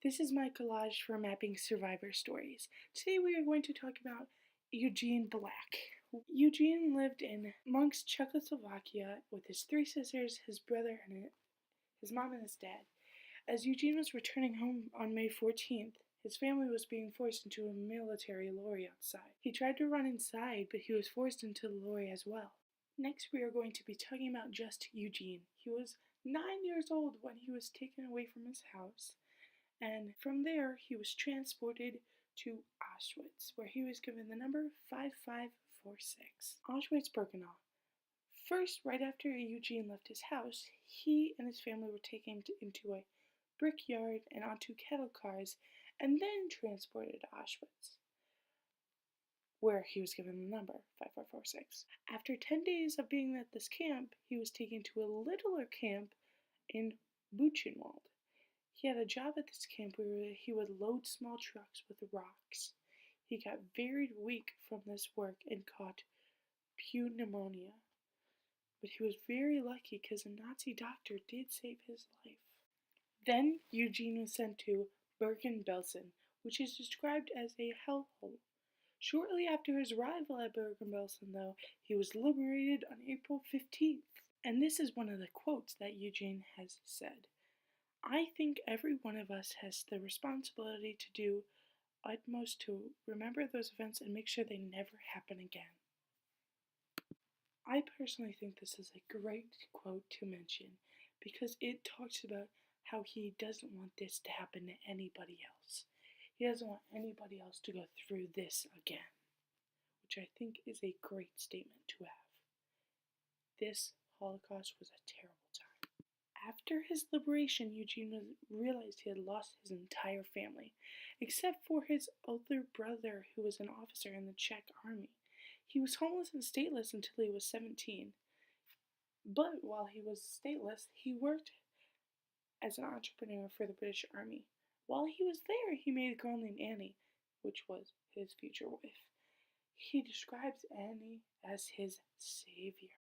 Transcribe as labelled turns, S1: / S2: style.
S1: This is my collage for mapping survivor stories. Today we are going to talk about Eugene Black. Eugene lived in Monks, Czechoslovakia with his three sisters, his brother, and his mom and his dad. As Eugene was returning home on May 14th, his family was being forced into a military lorry outside. He tried to run inside, but he was forced into the lorry as well. Next, we are going to be talking about just Eugene. He was 9 years old when he was taken away from his house, and from there he was transported to Auschwitz, where he was given the number 5546. Auschwitz-Birkenau. First, right after Eugene left his house, he and his family were taken into a brickyard and onto cattle cars, and then transported to Auschwitz, where he was given the number 5546. After 10 days of being at this camp, he was taken to a littler camp in Buchenwald. He had a job at this camp where he would load small trucks with rocks. He got very weak from this work and caught pneumonia. But he was very lucky because a Nazi doctor did save his life. Then Eugene was sent to Bergen-Belsen, which is described as a hellhole. Shortly after his arrival at Bergen-Belsen, though, he was liberated on April 15th. And this is one of the quotes that Eugene has said. I think every one of us has the responsibility to do utmost to remember those events and make sure they never happen again. I personally think this is a great quote to mention because it talks about how he doesn't want this to happen to anybody else. He doesn't want anybody else to go through this again, which I think is a great statement to have. This Holocaust was a terrible time. After his liberation, Eugene realized he had lost his entire family, except for his older brother, who was an officer in the Czech army. He was homeless and stateless until he was 17. But while he was stateless, he worked as an entrepreneur for the British Army. While he was there, he made a girl named Annie, which was his future wife. He describes Annie as his savior.